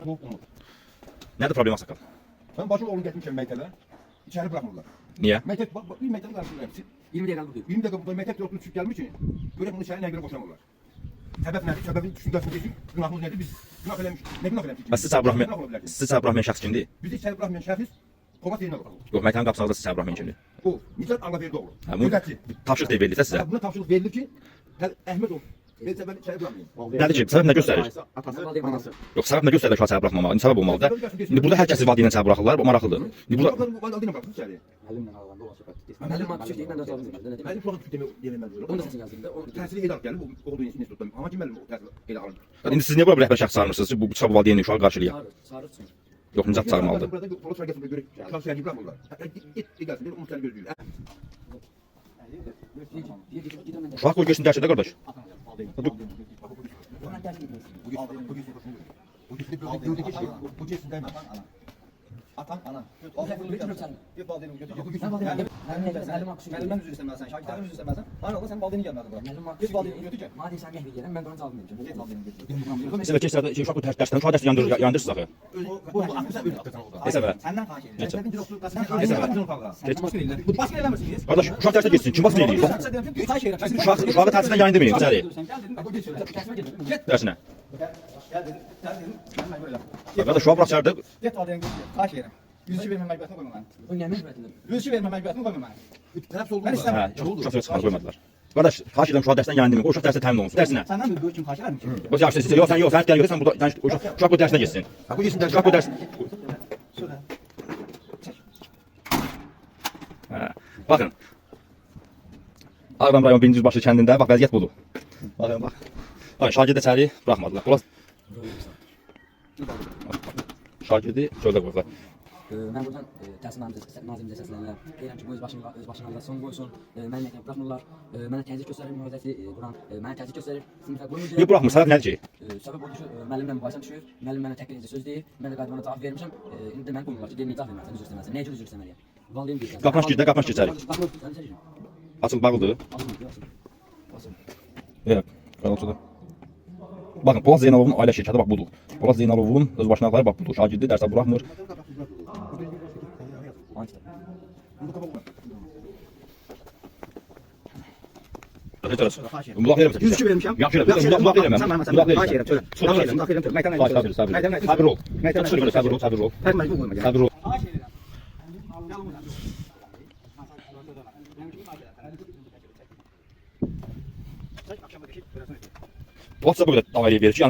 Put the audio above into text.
soğuk olmur. Nədir problem Ağsaqqal? Ben başım oğlum getmişim mektebe. İçeri bırakmırlar. Niyə? Mektep bak bir mektep karşılıyor hepsi. 20 dakika buradayım. 20 dakika burada mektep yokluğu çıkıp gelmiş için. Böyle bunu içeri ne göre boşamırlar. Sebep nedir? Sebebin düşüncesini geçin. Günahımız nedir? Biz günah eləmiş. Ne günah eləmiş? Sizi çağır buraxmayan şəxs kimdir? Bizi içeri bırakmayan şəxs Polat yerine bakalım. Yox, məktəbin qapısında sizi çağır buraxmayan kimdir? O, Nicat Ağaverdi oğlu. Ha, bu Nöbətçi. tapşırıq deyib verilirsə sizə. Buna tavşırlık verilir ki, Ahmet ol. Ben sebep içeri bırakmayayım. Nədir ki, səbəb nə göstərir? Atası, anası. Yox, səbəb nə göstərir uşağı çağır buraxmamağa? İndi səbəb olmalıdır. İndi burada hər kəsi valideynlə çağır buraxırlar, bu maraqlıdır. İndi burada Valideynle bırakın içeri. Müəllimlə ağlandı o söhbət. Müəllim haqqı küçük deyib, mən də cavab vermədim. Mənim kulağım kütüme yerimez böyle. Onu da səsin yazdım da. Təhsili edaq gəlib, olduğu institutdan. Ama kim mənim o təhsil elə alır? İndi siz niyə bura bir rəhbər şəxs çağırmırsınız ki, bu bıçaq valideynlə uşağı qarşılayaq? Çağırır çünki. Yox, Nicat çağırmalıdır. Burada polis merkezinde göre şahs sergi bırakmırlar. Git gelsin, onu sen gözlüyor. Uşaq qoy görsün dərsə də qardaş. Bu cesin deme. Atan ana. Müəllimdən üzr istəməlisən, şagirdlərin üzr istəməlisən. Hayır, Allah sənin valideynini gəlməlidir bura. Biz valideynini götür ki. Madem sən məhv edirəm, mən də onu cavab verəcəm. Get valideynini götür. Sizə keçsə də uşaq bu dərsdən, uşaq dərsi yandırsınız axı. Bu akısa öyle akısa oldu. Nə səbəb? Səndən xahiş edirəm. Neçə? Sənin direktor qasına Sen xahiş edirəm. Bu baskı eləmirsiniz. Qardaş, uşaq dərsə getsin, kim basın eləyir? Xahiş edirəm. Uşağı təhsildən yayındırmayın, içəri. Get. Dərsinə. Gəl dedim. Gəl dedim. Mən belə. Qardaş, uşağı burax içəridə. Get valideynini götür. Xahiş edirəm. Yüzücü vermə məcburiyyətini qoyma mənə. O nə məcburiyyətidir? Yüzücü vermə məcburiyyətini qoyma mənə. Tələb oldu. Ben istemem. Hə, uşaq çıxarıb qoymadılar. Qardaş, xahiş edirəm uşağı dərsdən yayındırmayın, o uşaq dərsə təmin olunsun. Dərsinə. Səndən bir böyük kim xahiş edirəm ki? Bu yaxşı, siz yox, sən gəl görsən burada uşaq bu dərsinə getsin. Bu yesin Uşaq bu dərs. Hə. Baxın. Ağdam rayon 1-ci Yüzbaşı kəndində bax vəziyyət budur. Baxın bax. Ay şagird içəri buraxmadılar. Burası şagirdi çöldə qoydular. Mən buradan təhsil nazirimizə səslənirəm. Deyirəm ki, bu öz başına son qoysun. Məni məktəbə buraxmırlar. Mənə təzyiq göstərir müraciəti buran. Mənə təzyiq göstərir. Sinifə qoymur. Niyə buraxmır? Səbəb nədir ki? Səbəb odur ki, müəllimlə mübahisəm düşür. Müəllim mənə təhqir edici söz deyir. Mən də qaydana cavab vermişəm. İndi də mən qoymurlar ki, deyir, niyə cavab verməlisən, üzr istəməlisən. Nəyə görə üzr istəməliyəm? Valideyn deyir. Qapını aç girdə, qapını aç içəri. Açın, bağlıdır. Evet, qaralçıda. Baxın, Polad Zeynalovun ailə şirkəti bax budur. Polad Zeynalovun öz başına ağları bax budur. Şagirdi dərsə buraxmır. Mulaq verəmsən. 102 vermişəm. Yaxşı elə, mulaq verəməm. Sən mənə Mulaq xahiş edirəm, çölə. Xahiş edirəm, xahiş edirəm. Sabir ol. Sabir ol, sabir ol. Fərq məcbur qoyma. Sabir ol. Xahiş edirəm. WhatsApp-a da davam verir ki,